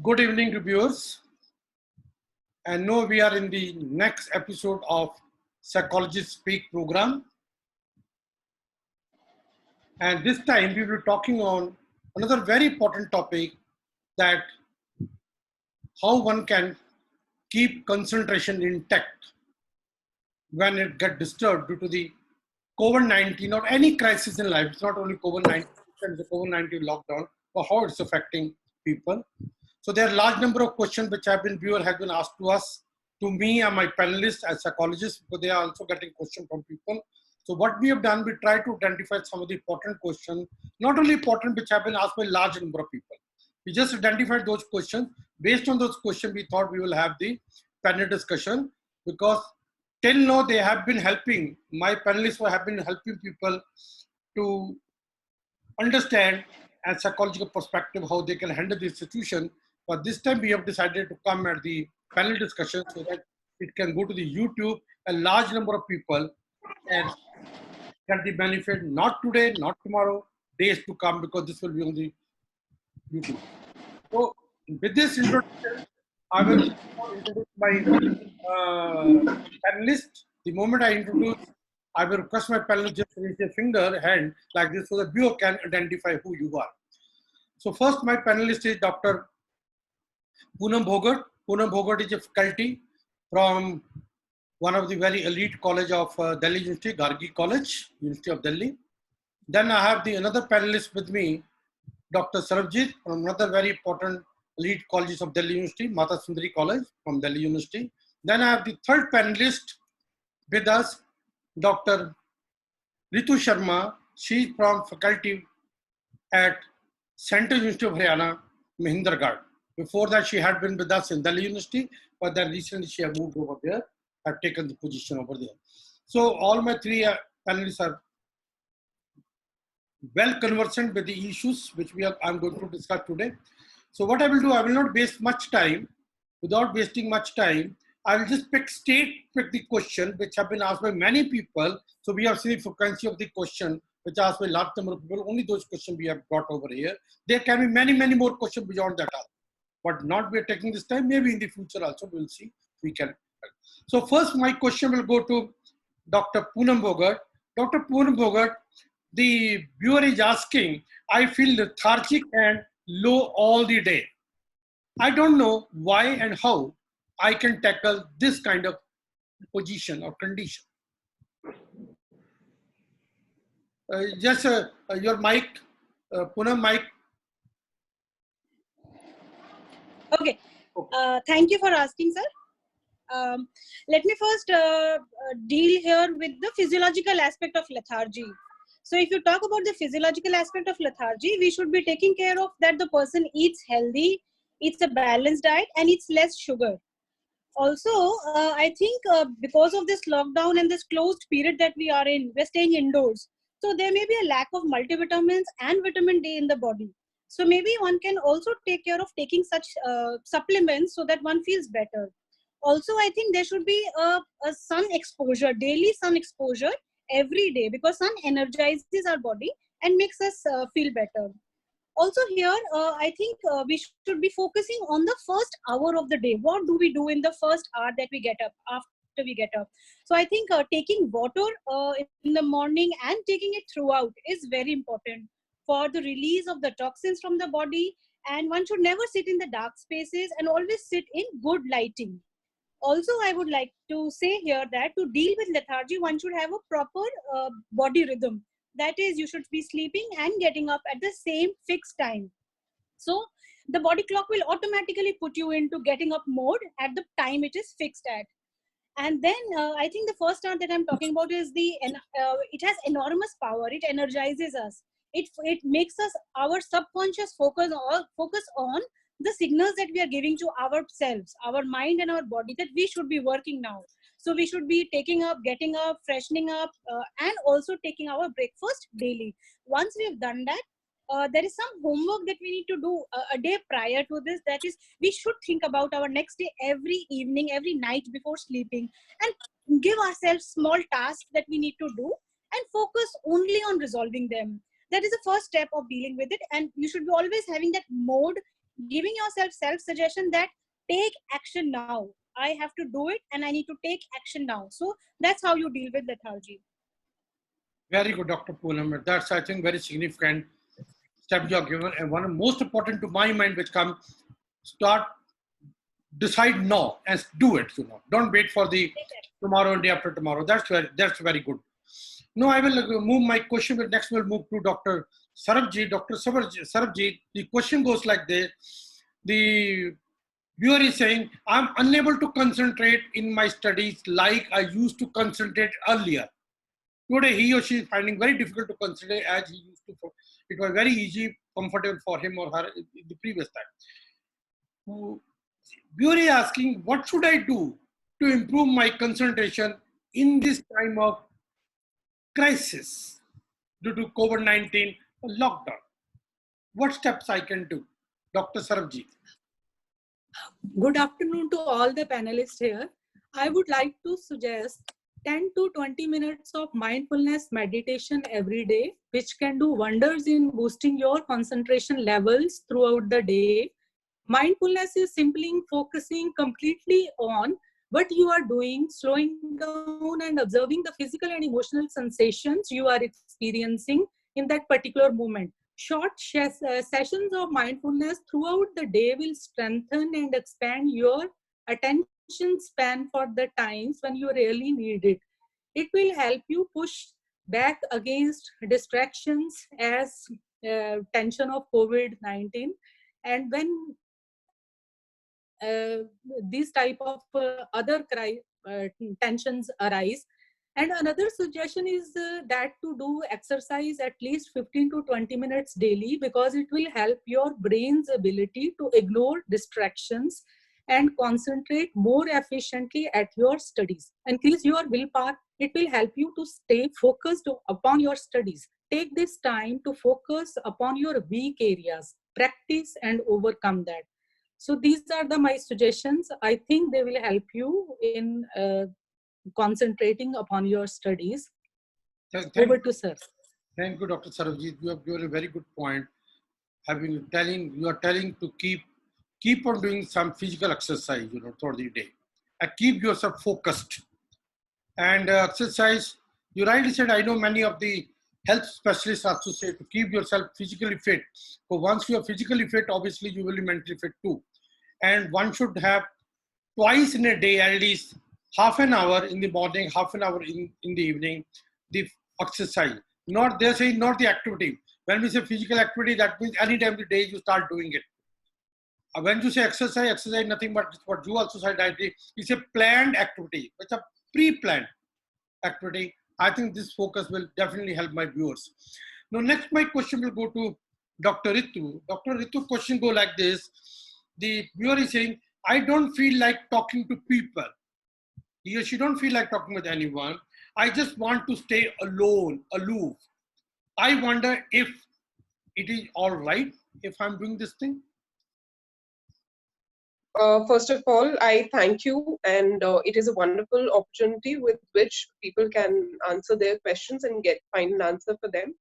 Good evening, reviewers. And now we are in the next episode of Psychologists Speak program. And this time we will be talking on another very important topic, that how one can keep concentration intact when it gets disturbed due to the COVID-19 or any crisis in life. It's not only COVID-19, it's the COVID-19 lockdown, but how it's affecting people. So there are a large number of questions which have been asked to us, to me and my panelists as psychologists, but they are also getting questions from people. So what we have done, we try to identify some of the important questions, not only important, which have been asked by a large number of people. We just identified those questions. Based on those questions, we thought we will have the panel discussion, because till now they have been helping, my panelists have been helping people to understand and psychological perspective how they can handle this situation. But this time we have decided to come at the panel discussion so that it can go to the YouTube. A large number of people and get the benefit, not today, not tomorrow, days to come, because this will be on the YouTube. So with this introduction, I will introduce my panelist. The moment I introduce, I will request my panelist just raise their finger, hand like this, so the viewer can identify who you are. So first, my panelist is Dr. Poonam Phogat. Poonam Phogat is a faculty from one of the very elite college of Delhi University, Gargi College, University of Delhi. Then I have the another panelist with me, Dr. Sarabjeet, from another very important elite colleges of Delhi University, Mata Sundri College from Delhi University. Then I have the third panelist with us, Dr. Ritu Sharma. She is from faculty at Central University of Haryana, Mahindergarh. Before that, she had been with us in Delhi University, but then recently she had moved over there, have taken the position over there. So all my three panelists are well conversant with the issues which I'm going to discuss today. So what I will do, I will not waste much time. Without wasting much time, I will just pick the question which have been asked by many people. So we have seen the frequency of the question which are asked by a large number of people. Only those questions we have brought over here. There can be many, many more questions beyond that, but not we are taking this time. Maybe in the future also we'll see we can. So first, my question will go to Dr. Poonam Phogat. Dr. Poonam Phogat, the viewer is asking, I feel lethargic and low all the day. I don't know why and how I can tackle this kind of position or condition. Just your mic, Poonam, mic. Okay. Thank you for asking, sir. Let me first deal here with the physiological aspect of lethargy. So if you talk about the physiological aspect of lethargy, we should be taking care of that the person eats healthy, eats a balanced diet, and eats less sugar. Also, I think because of this lockdown and this closed period that we are in, we're staying indoors. So there may be a lack of multivitamins and vitamin D in the body. So maybe one can also take care of taking such supplements so that one feels better. Also, I think there should be a sun exposure, daily sun exposure every day, because sun energizes our body and makes us feel better. Also here, I think we should be focusing on the first hour of the day. What do we do in the first hour that we get up, after we get up? So I think taking water in the morning and taking it throughout is very important for the release of the toxins from the body. And one should never sit in the dark spaces and always sit in good lighting. Also, I would like to say here that to deal with lethargy, one should have a proper body rhythm. That is, you should be sleeping and getting up at the same fixed time. So the body clock will automatically put you into getting up mode at the time it is fixed at. And then I think the first part that I'm talking about is it has enormous power. It energizes us. It makes us, our subconscious focus on the signals that we are giving to ourselves, our mind and our body, that we should be working now. So we should be getting up, freshening up, and also taking our breakfast daily. Once we have done that, there is some homework that we need to do a day prior to this. That is, we should think about our next day every evening, every night before sleeping, and give ourselves small tasks that we need to do and focus only on resolving them. That is the first step of dealing with it. And you should be always having that mode giving yourself self-suggestion that take action now. I have to do it and I need to take action now. So that's how you deal with lethargy. Very good, Dr. Poonam. That's, I think, very significant step you have given. And one of the most important to my mind, which come, start, decide now and do it. Don't wait for the tomorrow and day after tomorrow. That's very good. Now I will move my question. Next we'll move to Dr. Sarabjeet. Dr. Sarabjeet, the question goes like this. The viewer is saying, I'm unable to concentrate in my studies like I used to concentrate earlier. Today, he or she is finding very difficult to concentrate as he used to. It was very easy, comfortable for him or her in the previous time. Viewer is asking, what should I do to improve my concentration in this time of crisis due to COVID-19 lockdown? What steps I can do? Dr. Sarabjeet. Good afternoon to all the panelists here. I would like to suggest 10 to 20 minutes of mindfulness meditation every day, which can do wonders in boosting your concentration levels throughout the day. Mindfulness is simply focusing completely on what you are doing, slowing down and observing the physical and emotional sensations you are experiencing in that particular moment. Short sessions of mindfulness throughout the day will strengthen and expand your attention span for the times when you really need it. It will help you push back against distractions as tension of COVID-19. And when these type of other tensions arise. And another suggestion is that to do exercise at least 15 to 20 minutes daily, because it will help your brain's ability to ignore distractions and concentrate more efficiently at your studies. Increase your willpower. It will help you to stay focused upon your studies. Take this time to focus upon your weak areas, practice and overcome that. So these are my suggestions. I think they will help you in concentrating upon your studies. Over to sir. Thank you, Dr. Sarabjeet. You have given a very good point. You are telling to keep on doing some physical exercise, throughout the day, and keep yourself focused. And exercise, you rightly said. I know many of the health specialists also say to keep yourself physically fit. So once you are physically fit, obviously you will be mentally fit too. And one should have twice in a day, at least half an hour in the morning, half an hour in the evening, the exercise. Not, they're saying not the activity. When we say physical activity, that means any time of the day you start doing it. When you say exercise nothing but what you also said, it's a planned activity. It's a pre-planned activity. I think this focus will definitely help my viewers. Now, next my question will go to Dr. Ritu. Dr. Ritu, question go like this. The viewer is saying, I don't feel like talking to people. He or she don't feel like talking with anyone. I just want to stay alone, aloof. I wonder if it is all right if I'm doing this thing. First of all, I thank you, and it is a wonderful opportunity with which people can answer their questions and find an answer for them.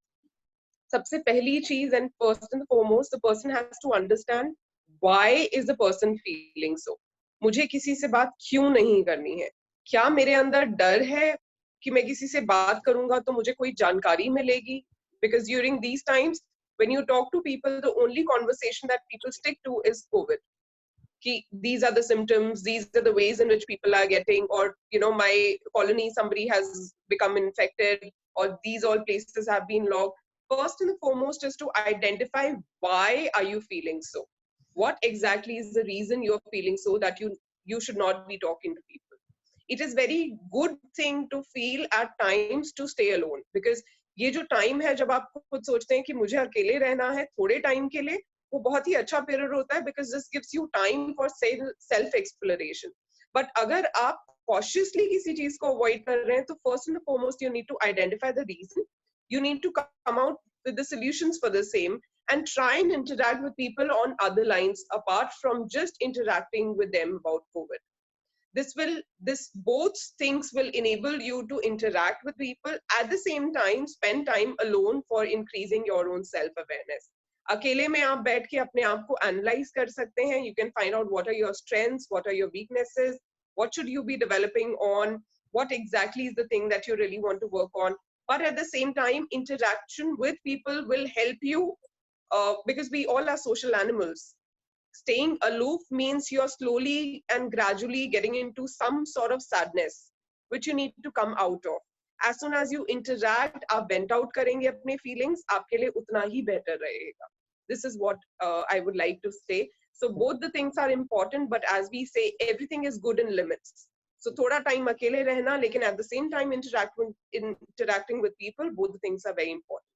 Sabse pehli cheez, and first and foremost, the person has to understand why is the person feeling so. मुझे किसी से बात क्यों नहीं करनी है? क्या मेरे अंदर डर है कि मैं किसी से बात करूंगा तो मुझे कोई जानकारी मिलेगी? Because during these times, when you talk to people, the only conversation that people stick to is COVID. These are the symptoms, these are the ways in which people are getting, or my colony, somebody has become infected, or these all places have been locked. First and foremost is to identify why are you feeling so. What exactly is the reason you're feeling so that you should not be talking to people. It is very good thing to feel at times to stay alone, because ये जो time है जब आप खुद सोचते हैं कि मुझे अकेले रहना है थोड़े time के लिए, वो बहुत ही अच्छा period होता है, because this gives you time for self exploration. But अगर आप cautiously किसी चीज को avoid कर रहे हैं, तो first and foremost you need to identify the reason. You need to come out with the solutions for the same and try and interact with people on other lines apart from just interacting with them about COVID. Both things will enable you to interact with people, at the same time spend time alone for increasing your own self-awareness. अकेले में आप बैठ के अपने आप को analyse कर सकते हैं. You can find out what are your strengths, what are your weaknesses, what should you be developing on, what exactly is the thing that you really want to work on. But at the same time, interaction with people will help you because we all are social animals. Staying aloof means you're slowly and gradually getting into some sort of sadness, which you need to come out of. As soon as you interact, आप vent out करेंगे अपने feelings, आपके लिए उतना ही better रहेगा. This is what I would like to say. So both the things are important, but as we say, everything is good in limits. So थोड़ा time अकेले रहना, लेकिन at the same time interacting with people, both the things are very important.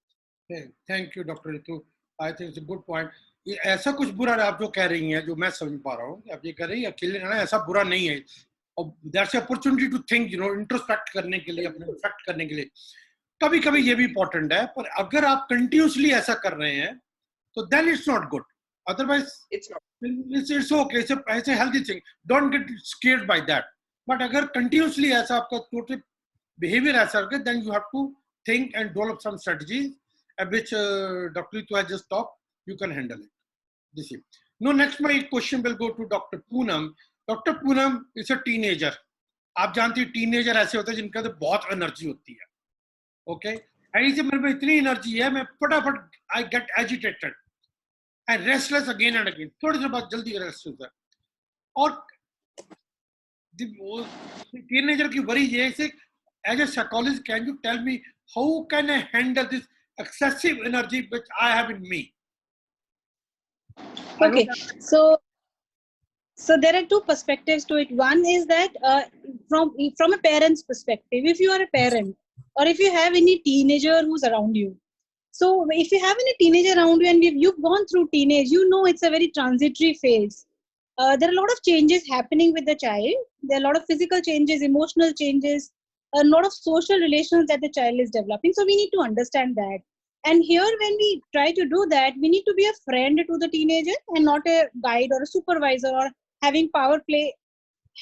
Okay. Thank you, Dr. Ritu. I think it's a good point. ऐसा कुछ बुरा आप जो कह रही हैं जो मैं समझ पा रहा हूँ, आप ये कह रही हैं अकेले रहना ऐसा बुरा नहीं है. और that's opportunity to think, you know, introspect करने के लिए, अपने रिफ्लेक्ट करने के लिए. कभी कभी ये भी इंपॉर्टेंट है, पर अगर आप कंटिन्यूसली ऐसा कर रहे हैं तो then it's not good. Otherwise it's okay, it's a healthy thing. Don't get scared by that. But अगर कंटिन्यूसली ऐसा आपका टोटल बिहेवियर ऐसा है, then you have to think and develop some strategies which Dr. Ritu has just talked. You can handle it. This is. Now, next my question will go to Dr. Poonam. Dr. Poonam is a teenager. आप जानती हैं teenager ऐसे होते हैं जिनका तो बहुत energy होती है. ओके, ऐसे मेरे में इतनी एनर्जी है, मैं फटाफट I get agitated and restless again and again. थोड़ी देर बाद जल्दी रेस्ट होता है. और टीनेजर की वरी ये है, as a psychologist, can you tell me how can I handle this excessive energy which I have in me? Okay, so there are two perspectives to it. One is that from a parent's perspective, if you are a parent or if you have any teenager who's around you. So if you have any teenager around you and if you've gone through teenage, you know it's a very transitory phase. There are a lot of changes happening with the child. There are a lot of physical changes, emotional changes, a lot of social relations that the child is developing. So we need to understand that. And here, when we try to do that, we need to be a friend to the teenager and not a guide or a supervisor or having power play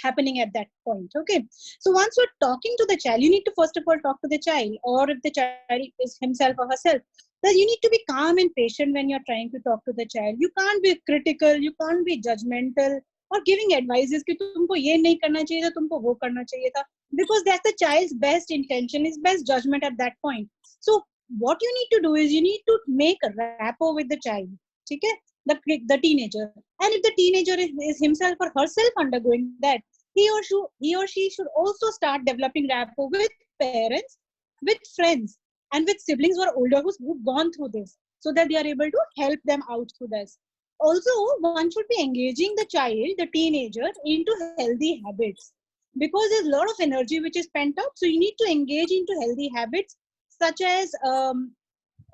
happening at that point. Okay. So once you're talking to the child, you need to first of all talk to the child, or if the child is himself or herself, then you need to be calm and patient when you're trying to talk to the child. You can't be critical, you can't be judgmental or giving advices कि तुमको ये नहीं करना चाहिए था, तुमको वो करना चाहिए था, because that's the child's best intention, his best judgment at that point. So what you need to do is you need to make a rapport with the child, okay? The teenager. And if the teenager is himself or herself undergoing that, he or she should also start developing rapport with parents, with friends, and with siblings who are older who've gone through this, so that they are able to help them out through this. Also, one should be engaging the child, the teenager, into healthy habits, because there's a lot of energy which is pent up. So you need to engage into healthy habits, such as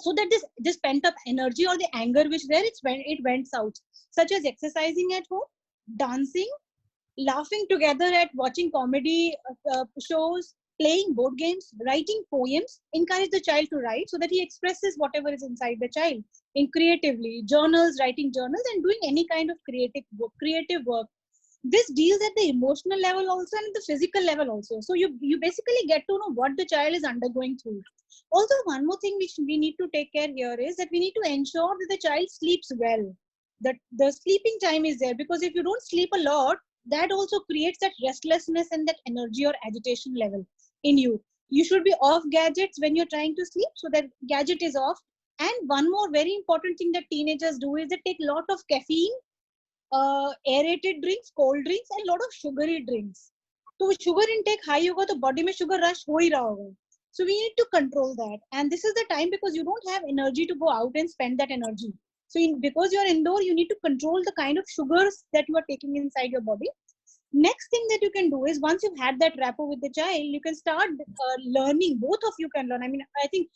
so that this pent up energy or the anger which there, it vents out, such as exercising at home, dancing, laughing together at watching comedy shows, playing board games, writing poems. Encourage the child to write so that he expresses whatever is inside the child in creatively. Journals, writing journals, and doing any kind of creative work. This deals at the emotional level also and at the physical level also. So you basically get to know what the child is undergoing through. Also, one more thing which we need to take care here is that we need to ensure that the child sleeps well, that the sleeping time is there, because if you don't sleep a lot, that also creates that restlessness and that energy or agitation level in you. You should be off gadgets when you're trying to sleep, so that gadget is off. And one more very important thing that teenagers do is they take a lot of caffeine, aerated drinks, cold drinks, and a lot of sugary drinks. So sugar intake high hoga to body mein sugar rush ho hi raha hoga. So we need to control that. And this is the time, because you don't have energy to go out and spend that energy. So because you're indoor, you need to control the kind of sugars that you are taking inside your body. Next thing that you can do is, once you've had that rapport with the child, you can start learning. Both of you can learn. I mean, I think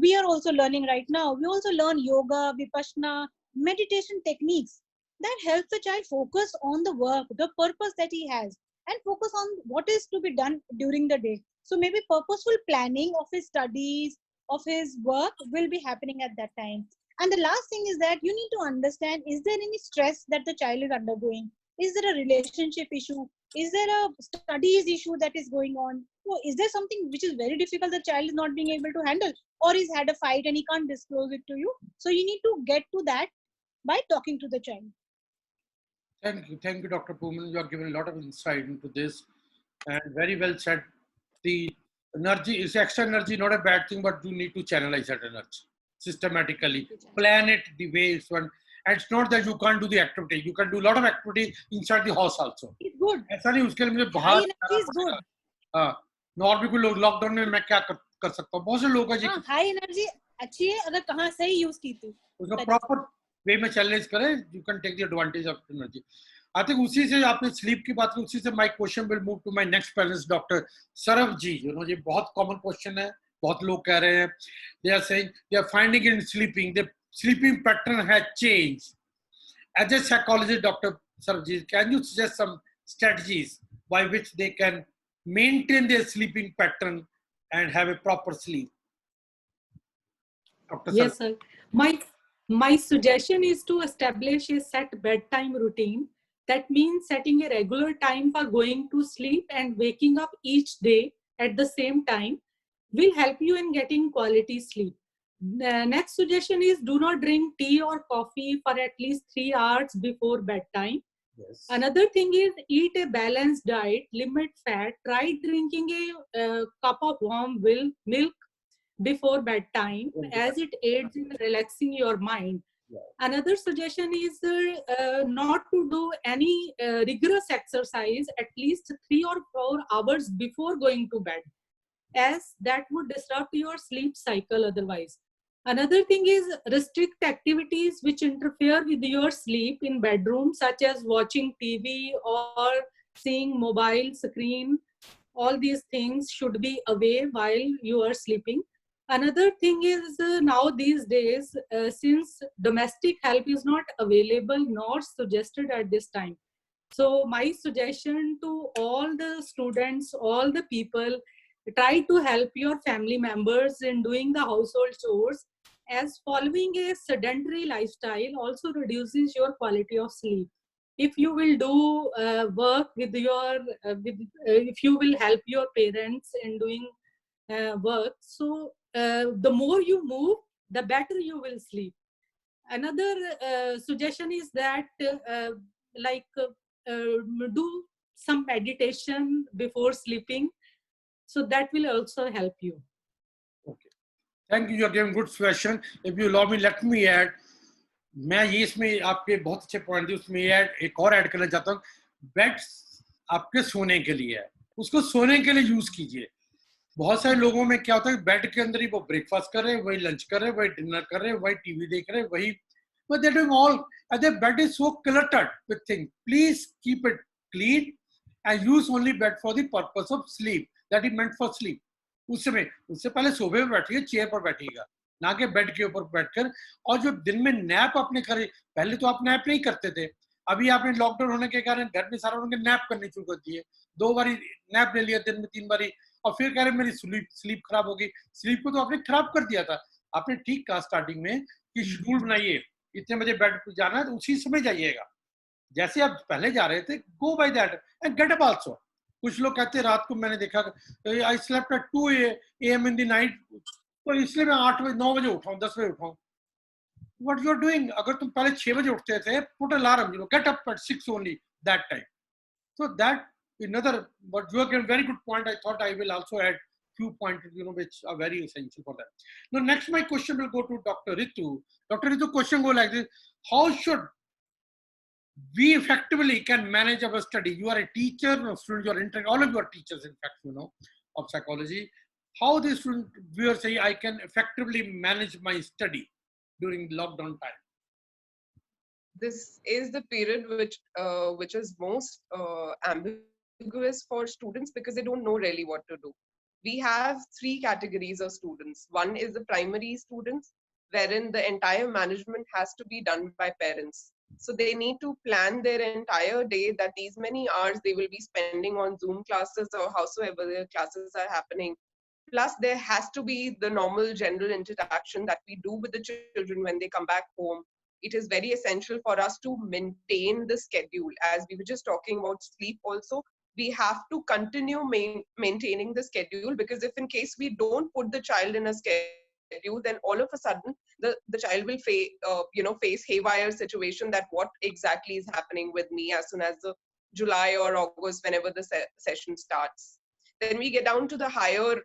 we are also learning right now. We also learn yoga, vipassana, meditation techniques that helps the child focus on the work, the purpose that he has, and focus on what is to be done during the day. So maybe purposeful planning of his studies, of his work will be happening at that time. And the last thing is that you need to understand, is there any stress that the child is undergoing? Is there a relationship issue? Is there a studies issue that is going on? So is there something which is very difficult the child is not being able to handle, or he's had a fight and he can't disclose it to you? So you need to get to that by talking to the child. Thank you, Dr. Poonam. You are giving a lot of insight into this, and very well said. The energy is extra energy, not a bad thing, but you need to channelize that energy systematically. Plan it the way it's one. And it's not that you can't do the activity. You can do a lot of activity inside the house also. It's good. ऐसा नहीं उसके लिए मुझे High बाहर energy is good. हाँ, और भी कोई लोग लॉकडाउन में मैं क्या कर सकता हूँ, बहुत से लोग हैं जी हाई एनर्जी अच्छी है अगर कहाँ सही यूज की थी उसका प्रॉपर वे में चैलेंज करें, you can take the advantage of energy. I think उसी से आपने स्लीप की बात की, उसी से my question will move to my next panelist doctor Sarab ji. ये बहुत कॉमन क्वेश्चन है, बहुत लोग कह रहे हैं, they are saying they are finding in sleeping the sleeping pattern has changed. As a psychologist, Dr. Sarabjeet, can you suggest some strategies by which they can maintain their sleeping pattern and have a proper sleep? Dr. Yes, sir. My suggestion is to establish a set bedtime routine. That means setting a regular time for going to sleep and waking up each day at the same time will help you in getting quality sleep. The next suggestion is do not drink tea or coffee for at least 3 hours before bedtime. Yes. Another thing is eat a balanced diet, limit fat, try drinking a cup of warm milk before bedtime as it aids in relaxing your mind. Yeah. Another suggestion is not to do any rigorous exercise at least 3 or 4 hours before going to bed, as that would disrupt your sleep cycle otherwise. Another thing is restrict activities which interfere with your sleep in bedroom, such as watching TV or seeing mobile screen. All these things should be away while you are sleeping. Another thing is now these days, since domestic help is not available nor suggested at this time. So my suggestion to all the students, all the people, try to help your family members in doing the household chores, as following a sedentary lifestyle also reduces your quality of sleep. If you will do work with your, if you will help your parents in doing work, so the more you move, the better you will sleep. Another suggestion is that do some meditation before sleeping. So that will also help you. Okay. Thank you. You are giving good suggestion. If you allow me, let me add. मैं ये इसमें आपके बहुत अच्छे point थे, उसमें एक और ऐड करना चाहता हूँ. बेड आपके सोने के लिए है, उसको सोने के लिए यूज कीजिए. बहुत सारे लोगों में क्या होता है, बेड के अंदर ही वो ब्रेकफास्ट कर रहे हैं, वही लंच कर रहे हैं, वही डिनर कर रहे हैं, वही टीवी देख रहे हैं, वही but they're doing all, and the bed is so cluttered with things. Please keep it clean and use only bed for the purpose of sleep, that is meant for sleep. उससे पहले सोफे पे बैठिए, chair पर बैठिएगा, ना कि bed के ऊपर बैठकर. और जो दिन में नैप आपने करे, पहले तो आप नैप नहीं करते थे, अभी आपने लॉकडाउन होने के कारण घर में सारा उनके नैप करने शुरू कर दिए. 2 बारी नैप ले लिया दिन में, 3 बारी, और फिर कह रहे मेरी स्लीप खराब हो गई. स्लीप को तो आपने खराब कर दिया था. आपने ठीक कहा स्टार्टिंग में कि शेड्यूल बनाइए, इतने बजे बेड पर जाना है तो उसी समय जाइएगा, जैसे आप पहले जा रहे थे. Go by that and get up also. कुछ लोग कहते हैं रात को, मैंने देखा I slept at 2 AM in the night, तो इसलिए मैं 8 बजे 9 बजे उठाऊं, 10 बजे उठाऊं. What you are doing? अगर तुम पहले 6 बजे उठते थे, put alarm, get up at 6 only that time. So that another, but you are a very good point. I thought I will also add few points, which are very essential for that. Now, next my question will go to Dr. Ritu. Dr. Ritu, question go like this: how should we effectively can manage our study? You are a teacher, students, you are intern, all of you are teachers, in fact, of psychology. How this student viewers say I can effectively manage my study during lockdown time? This is the period which is most ambiguous for students because they don't know really what to do. We have 3 categories of students. One is the primary students, wherein the entire management has to be done by parents. So they need to plan their entire day, that these many hours they will be spending on Zoom classes or howsoever their classes are happening. Plus, there has to be the normal general interaction that we do with the children when they come back home. It is very essential for us to maintain the schedule. As we were just talking about sleep also, we have to continue maintaining the schedule, because if in case we don't put the child in a schedule, then all of a sudden the child will face haywire situation, that what exactly is happening with me as soon as the July or August, whenever the session starts. Then we get down to the higher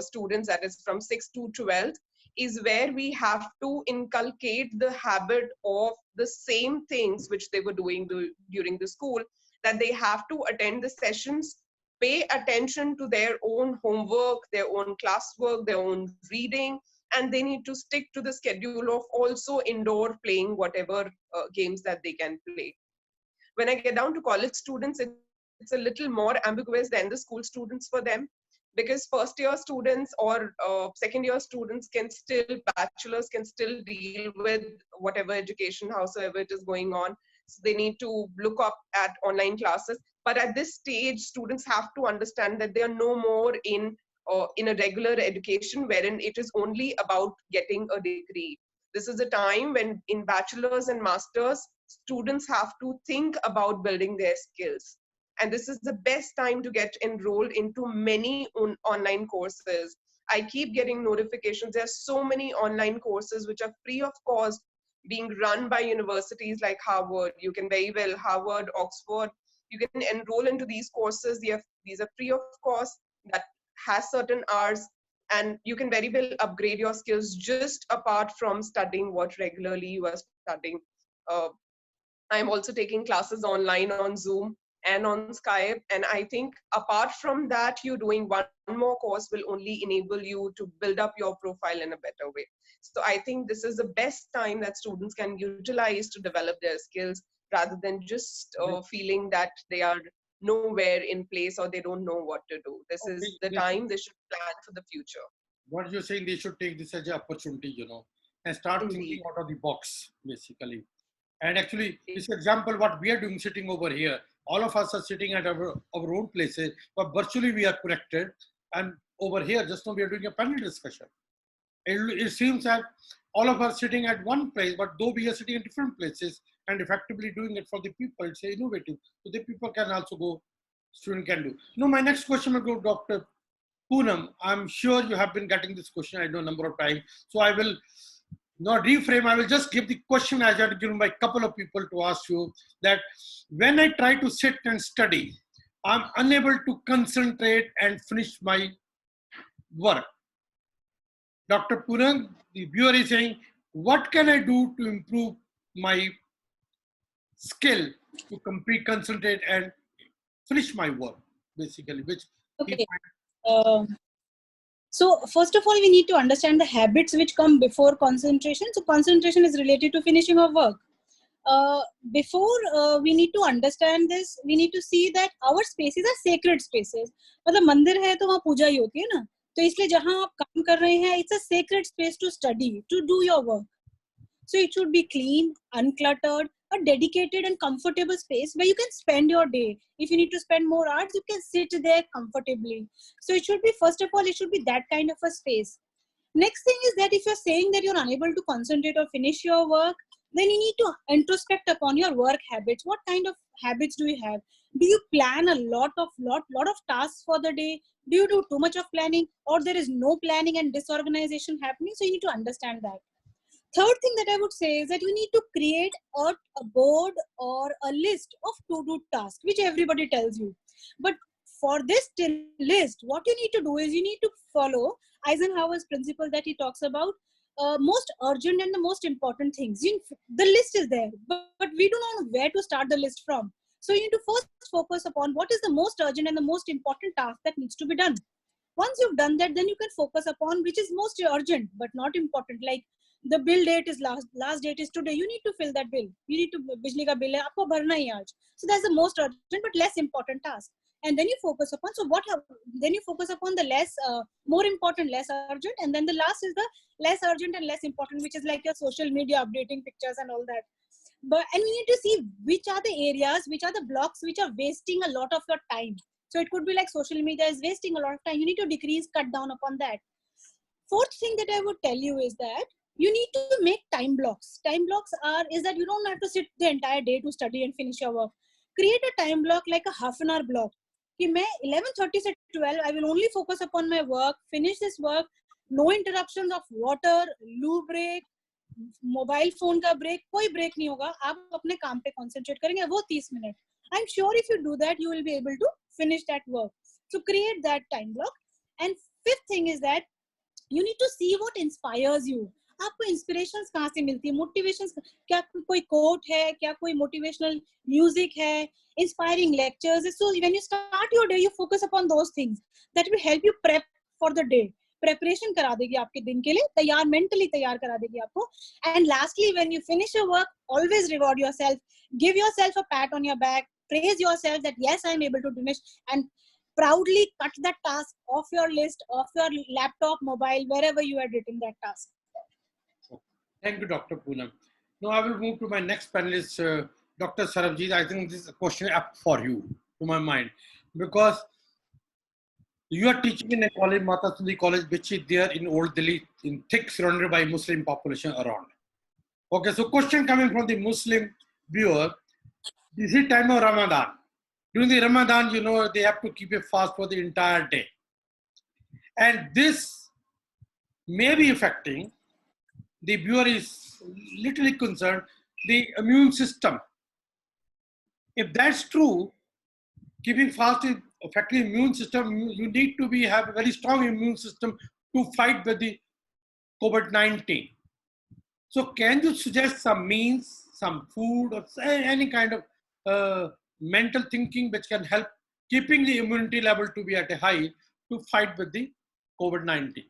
students, that is from 6th to 12th, is where we have to inculcate the habit of the same things which they were doing during the school, that they have to attend the sessions, pay attention to their own homework, their own classwork, their own reading, and they need to stick to the schedule of also indoor playing whatever games that they can play. When I get down to college students, it's a little more ambiguous than the school students for them, because first year students or second year students bachelors can still deal with whatever education, howsoever it is going on. So they need to look up at online classes. But at this stage, students have to understand that they are no more in a regular education wherein it is only about getting a degree. This is a time when in bachelors and masters, students have to think about building their skills. And this is the best time to get enrolled into many online courses. I keep getting notifications. There are so many online courses which are free of cost, being run by universities like Harvard. You can very well, Harvard, Oxford, you can enroll into these courses. These are free of cost, that has certain hours, and you can very well upgrade your skills just apart from studying what regularly you are studying. I'm also taking classes online on Zoom and on Skype. And I think apart from that, you doing one more course will only enable you to build up your profile in a better way. So I think this is the best time that students can utilize to develop their skills, rather than just feeling that they are nowhere in place or they don't know what to do. This is the time they should plan for the future. What you're saying, they should take this as an opportunity, and start Indeed. thinking out of the box, basically. And actually, this example, what we are doing sitting over here, all of us are sitting at our own places, but virtually we are connected. And over here, just now we are doing a panel discussion. It seems that all of us sitting at one place, but though we are sitting in different places and effectively doing it for the people, it's innovative. So the people can also go, student can do. My next question will go to Dr. Poonam. I'm sure you have been getting this question, I know, a number of times. So I will not reframe, I will just give the question as I had given by a couple of people to ask you, that when I try to sit and study, I'm unable to concentrate and finish my work. Dr. Poonam, the viewer is saying, what can I do to improve my skill to complete, concentrate and finish my work, basically, which okay. So first of all, we need to understand the habits which come before concentration. So concentration is related to finishing of work. Before we need to understand this, we need to see that our spaces are sacred spaces. मतलब मंदिर है तो वहाँ पूजा ही होती है ना, तो इसलिए जहाँ आप काम कर रहे हैं, it's a sacred space to study, to do your work. So it should be clean, uncluttered, a dedicated and comfortable space where you can spend your day. If you need to spend more hours, you can sit there comfortably. So it should be, first of all, it should be that kind of a space. Next thing is that if you're saying that you're unable to concentrate or finish your work, then you need to introspect upon your work habits. What kind of habits do you have? Do you plan a lot of tasks for the day? Do you do too much of planning, or there is no planning and disorganization happening? So you need to understand that. Third thing that I would say is that you need to create a board or a list of to-do tasks, which everybody tells you. But for this list, what you need to do is you need to follow Eisenhower's principle that he talks about, most urgent and the most important things. The list is there, but we do not know where to start the list from. So you need to first focus upon what is the most urgent and the most important task that needs to be done. Once you've done that, then you can focus upon which is most urgent but not important. Like the bill date is last date is today. You need to fill that bill. You need to bijli ka bill hai, aapko bharna hi aaj. So that's the most urgent but less important task. And then you focus upon, then you focus upon the less, more important, less urgent. And then the last is the less urgent and less important, which is like your social media, updating pictures and all that. And we need to see which are the areas, which are the blocks, which are wasting a lot of your time. So it could be like social media is wasting a lot of time. You need to decrease, cut down upon that. Fourth thing that I would tell you is that you need to make time blocks. Time blocks is that you don't have to sit the entire day to study and finish your work. Create a time block like a half an hour block. कि मैं 11:30 से 12 I will only focus upon my work, finish this work, no interruptions of water, loo break, mobile phone का break, कोई break नहीं होगा, आप अपने काम पे कंसंट्रेट करेंगे वो 30 minute. I am sure if you do that you will be able to finish that work. So create that time block. And fifth thing is that you need to see what inspires you. आपको inspirations कहाँ से मिलती है, motivations, क्या कोई coat है, क्या कोई मोटिवेशनल म्यूजिक है, inspiring lectures. So when you start your day you focus upon those things that will help you prep for the day. Preparation करा देगी आपके दिन के लिए, तैयार, मेंटली तैयार करा देगी आपको. And lastly when you finish your work always reward yourself, give yourself a PAT on your back, praise yourself that yes I am able to finish, and proudly cut that task off your list, off your laptop, mobile, wherever you are written that task. Thank you, Dr. Poonam. Now I will move to my next panelist, Dr. Sarabjeet. I think this is a question up for you, to my mind, because you are teaching in a college, Mata Sundri College, which is there in Old Delhi, in thick surrounded by Muslim population around. Okay, so question coming from the Muslim viewer, this is time of Ramadan. During the Ramadan, you know, they have to keep a fast for the entire day. And this may be affecting, the viewer is literally concerned, the immune system. If that's true, keeping fast is affecting the immune system, you need to have a very strong immune system to fight with the COVID-19. So can you suggest some means, some food, or any kind of mental thinking which can help keeping the immunity level to be at a high to fight with the COVID-19?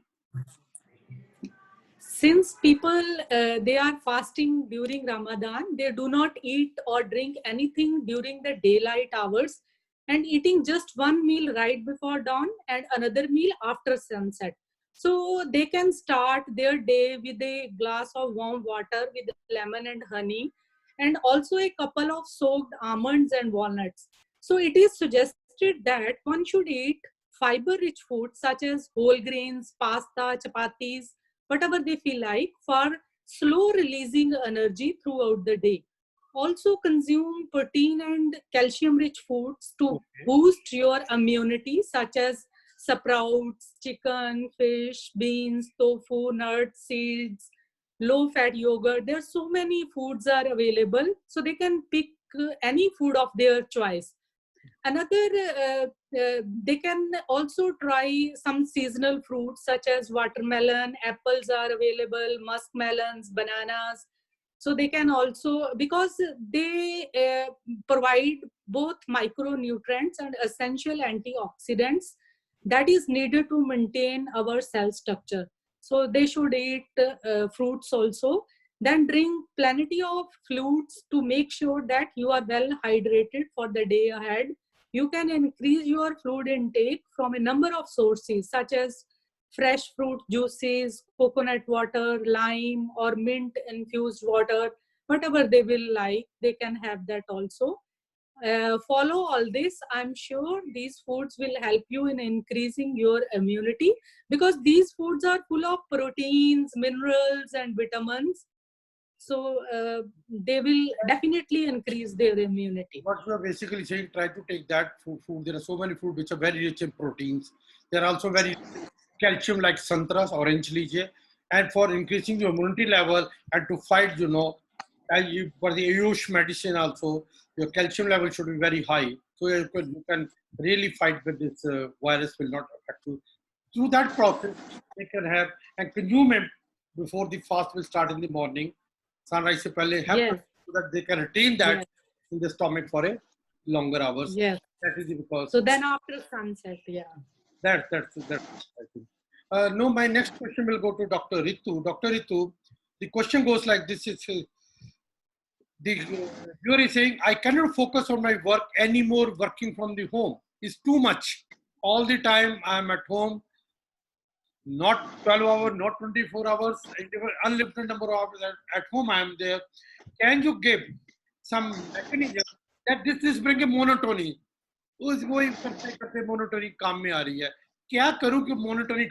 Since people, they are fasting during Ramadan, they do not eat or drink anything during the daylight hours, and eating just one meal right before dawn and another meal after sunset. So they can start their day with a glass of warm water with lemon and honey, and also a couple of soaked almonds and walnuts. So it is suggested that one should eat fiber-rich foods such as whole grains, pasta, chapatis, whatever they feel like, for slow releasing energy throughout the day. Also consume protein and calcium-rich foods to boost your immunity, such as sprouts, chicken, fish, beans, tofu, nuts, seeds, low-fat yogurt. There are so many foods are available, so they can pick any food of their choice. Another, they can also try some seasonal fruits such as watermelon, apples are available, muskmelons, bananas. So they can also, because they provide both micronutrients and essential antioxidants that is needed to maintain our cell structure. So they should eat fruits also. Then drink plenty of fluids to make sure that you are well hydrated for the day ahead. You can increase your fluid intake from a number of sources such as fresh fruit juices, coconut water, lime, or mint infused water, whatever they will like, they can have that also. Follow all this. I'm sure these foods will help you in increasing your immunity, because these foods are full of proteins, minerals, and vitamins. So they will definitely increase their immunity. What you are basically saying, try to take that food. There are so many foods which are very rich in proteins. They are also very calcium, like santras, orange leche, and for increasing your immunity level and to fight, you know, for the Ayush medicine also, your calcium level should be very high. So you can really fight with this virus, will not affect you. Through that process, they can have and consume it before the fast will start in the morning. Sunrise se pehle have to, so that they can retain that in the stomach for a longer hours. Yes. That is because. So then after sunset, That's I think. No, my next question will go to Dr. Ritu. Dr. Ritu, the question goes like this: the viewer is saying, I cannot focus on my work anymore. Working from the home is too much. All the time I am at home. Not 12 hours, not 24 hours, unlimited number of hours at home I am there. Can you give some mechanism that this bring a monotony? वही करते करते monotony काम में आ रही है. क्या करूं कि मोनोटोनी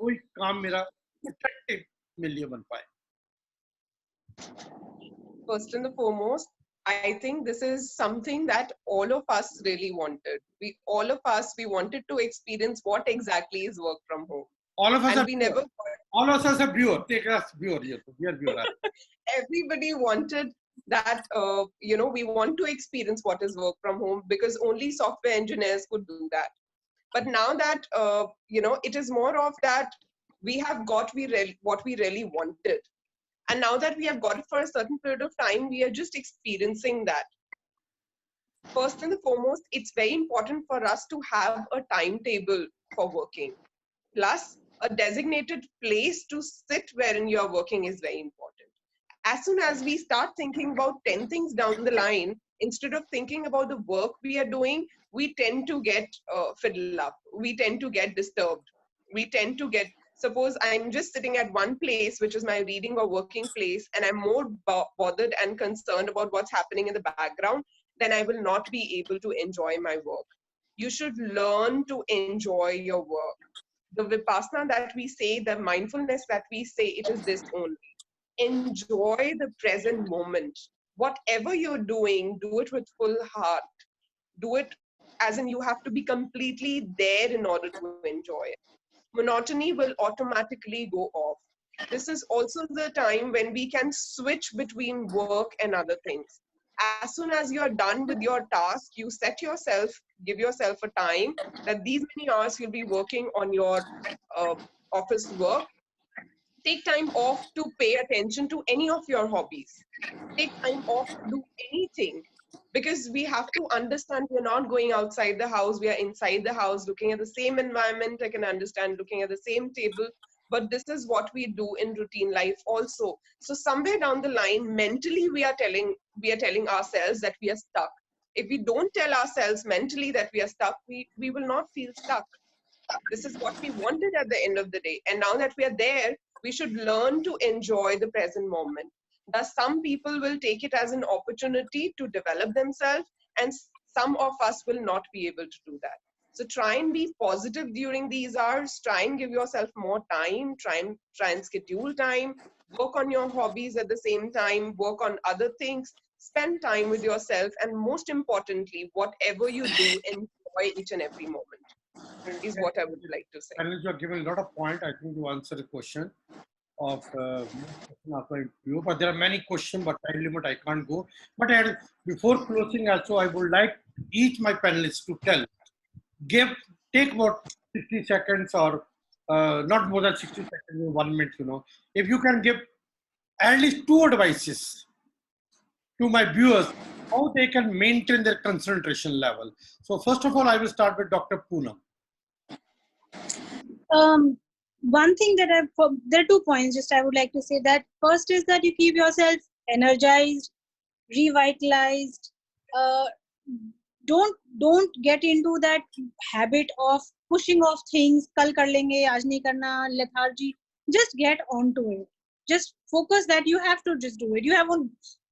वही काम मेरा इफेक्टिव मिलिए बन पाए? First and the foremost, I think this is something that all of us really wanted. All of us, we wanted to experience what exactly is work from home. All of us And are we viewer. never, All of us are viewer. Take us viewer. Yes, we are viewer. everybody wanted that, we want to experience what is work from home because only software engineers could do that. But now that, it is more of that we have got what we really wanted. And now that we have got it for a certain period of time, we are just experiencing that. First and foremost, it's very important for us to have a timetable for working. Plus, a designated place to sit wherein you are working is very important. As soon as we start thinking about 10 things down the line, instead of thinking about the work we are doing, we tend to get fiddled up. We tend to get disturbed. We tend to get, suppose I'm just sitting at one place, which is my reading or working place, and I'm more bothered and concerned about what's happening in the background, then I will not be able to enjoy my work. You should learn to enjoy your work. The vipassana that we say, the mindfulness that we say, it is this only. Enjoy the present moment. Whatever you're doing, do it with full heart. Do it as in you have to be completely there in order to enjoy it. Monotony will automatically go off. This is also the time when we can switch between work and other things. As soon as you're done with your task, you give yourself a time that these many hours you'll be working on your office work. Take time off to pay attention to any of your hobbies. Take time off to do anything, because we have to understand we're not going outside the house, we are inside the house looking at the same environment. I can understand looking at the same table, but this is what we do in routine life also. So somewhere down the line, mentally we are telling ourselves that we are stuck. If we don't tell ourselves mentally that we are stuck, we will not feel stuck. This is what we wanted at the end of the day. And now that we are there, we should learn to enjoy the present moment. Thus, some people will take it as an opportunity to develop themselves, and some of us will not be able to do that. So try and be positive during these hours. Try and give yourself more time. Try and schedule time. Work on your hobbies at the same time. Work on other things. Spend time with yourself. And most importantly, whatever you do, enjoy each and every moment. Is what I would like to say. And you are giving a lot of point. I think you answer the question of you, but there are many questions, but time limit I can't go. But before closing, also I would like each my panelists to take about 60 seconds or not more than 60 seconds, 1 minute. If you can give at least 2 advices to my viewers, how they can maintain their concentration level. So first of all, I will start with Dr. Poonam. One thing that there are 2 points just I would like to say. That first is that you keep yourself energized, revitalized. Don't get into that habit of pushing off things. Kal kar lenge, aaj nahi karna, lethargy. Just get onto it. Just focus that you have to just do it. You have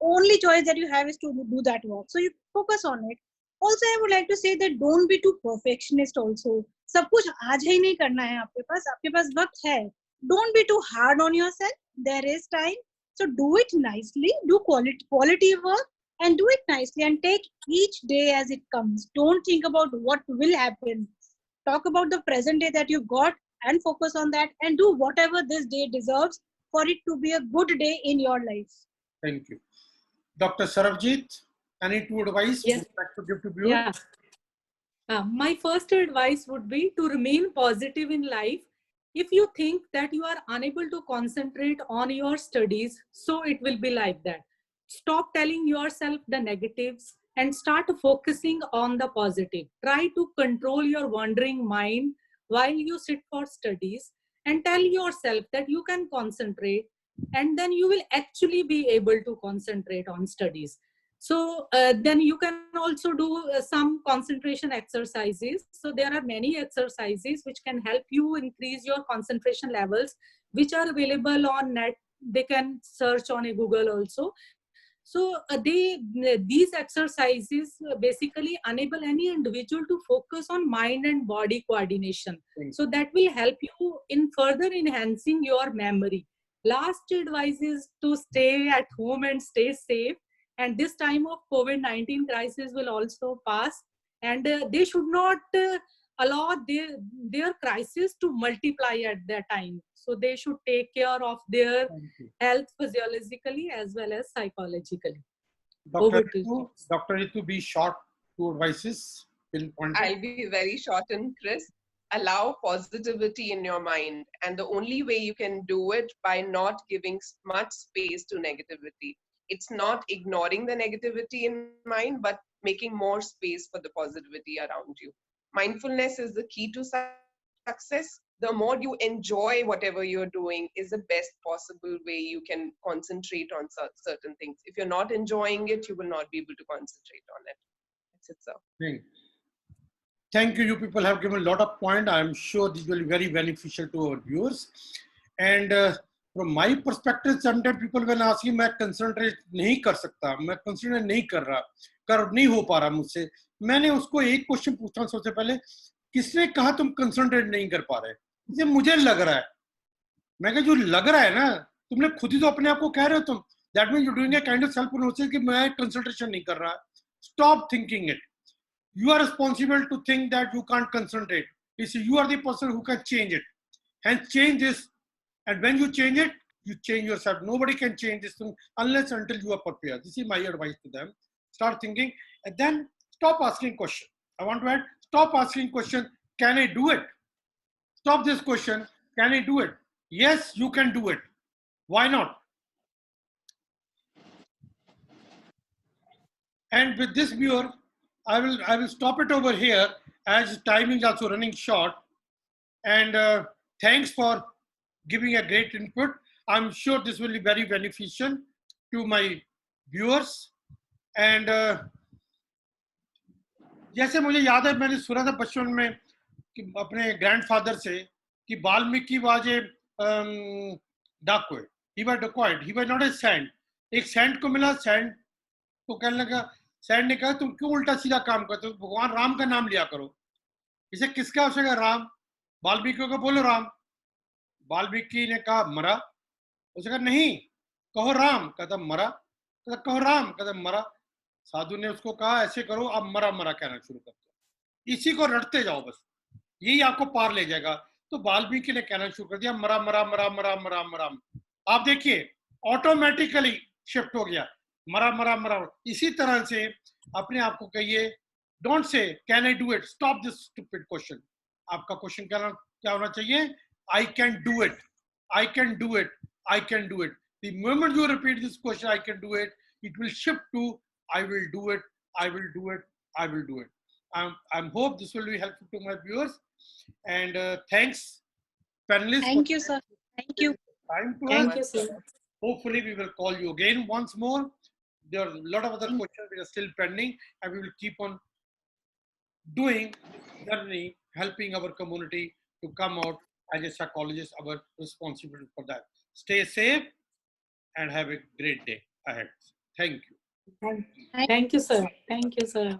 only choice that you have is to do that work. So you focus on it. Also, I would like to say that don't be too perfectionist also. सब कुछ आज ही नहीं करना है आपके पास वक्त है. Don't be too hard on yourself. There is time. So do it nicely. Do quality work and do it nicely, and take each day as it comes. Don't think about what will happen. Talk about the present day that you got and focus on that, and do whatever this day deserves for it to be a good day in your life. Thank you. Dr. Sarabjeet, any 2 advice Yes. you would like to give to viewers? Yeah. My first advice would be to remain positive in life. If you think that you are unable to concentrate on your studies, so it will be like that. Stop telling yourself the negatives and start focusing on the positive. Try to control your wandering mind while you sit for studies, and tell yourself that you can concentrate, and then you will actually be able to concentrate on studies. So then you can also do some concentration exercises. So there are many exercises which can help you increase your concentration levels, which are available on net. They can search on a Google also. So these exercises basically enable any individual to focus on mind and body coordination. So that will help you in further enhancing your memory. Last advice is to stay at home and stay safe, and this time of COVID-19 crisis will also pass, and they should not allow their crisis to multiply at that time. So they should take care of their health physiologically as well as psychologically. Dr. Ritu, be short, two advices. I'll be very short and crisp. Allow positivity in your mind, and the only way you can do it by not giving much space to negativity. It's not ignoring the negativity in mind, but making more space for the positivity around you. Mindfulness is the key to success. The more you enjoy whatever you're doing is the best possible way you can concentrate on certain things. If you're not enjoying it, you will not be able to concentrate on it. That's it, sir. Thank you. You people have given a lot of points. I'm sure this will be very beneficial to our viewers. And from my perspective, sometimes people will ask me, मैं concentrate नहीं कर सकता, मैं concentrate नहीं कर रहा, नहीं हो पा रहा मुझसे. मैंने उसको एक क्वेश्चन पूछा सबसे पहले, किसने कहा तुम कंसंट्रेट नहीं कर पा रहे? इसे मुझे लग रहा है. मैं कहा जो लग रहा है ना, तुमने खुद ही तो अपने आप को कह रहे हो तुम. That means you're doing a kind of self-hypnosis कि मैं concentration नहीं कर रहा. Stop thinking it. You are responsible to think that you can't concentrate. You are the person who can change it. Hence, change this. And when you change it, you change yourself. Nobody can change this thing unless until you are prepared. This is my advice to them. Start thinking and then stop asking questions. I want to add, stop asking questions. Can I do it? Stop this question. Can I do it? Yes, you can do it. Why not? And with this viewer, I will stop it over here as time is also running short. And thanks for giving a great input. I'm sure this will be very beneficial to my viewers. And जैसे मुझे याद है मैंने सुना था बचपन में कि अपने ग्रैंडफादर से कि Valmiki was a dacoit. He was dacoit. He was not a saint. एक saint को मिला, saint को कहने लगा, सैंड ने कहा तुम क्यों उल्टा सीधा काम करते हो, भगवान राम का नाम लिया करो. इसे किसका आवश्यक है? राम. वाल्मीकि को बोलो राम. वाल्मीकि ने कहा मरा. उसे कहा नहीं, कहो राम. कहता मरा. कहता कहो राम. कहता मरा. साधु ने उसको कहा ऐसे करो, अब मरा मरा कहना शुरू कर दो, इसी को रटते जाओ, बस यही आपको पार ले जाएगा. तो वाल्मीकि ने कहना शुरू कर दिया मरा मरा मरा मरा मरा मरा. आप देखिए ऑटोमेटिकली शिफ्ट हो गया, मरा मरा मरा. इसी तरह से अपने आप को कहिए, don't say can I do it. Stop this stupid question. आपका क्वेश्चन क्या होना चाहिए? I can do it, I can do it, I can do it. The moment you repeat this question I can do it, it will shift to I will do it, I will do it, I will do it. I hope this will be helpful to my viewers. And thanks, panelists. Thank you, sir. Thank you. Thank you, sir. Hopefully, we will call you again once more. There are a lot of other questions that are still pending, and we will keep on doing journey, helping our community to come out as a psychologist, our responsibility for that. Stay safe and have a great day ahead. Thank you. Thank you, sir. Thank you, sir.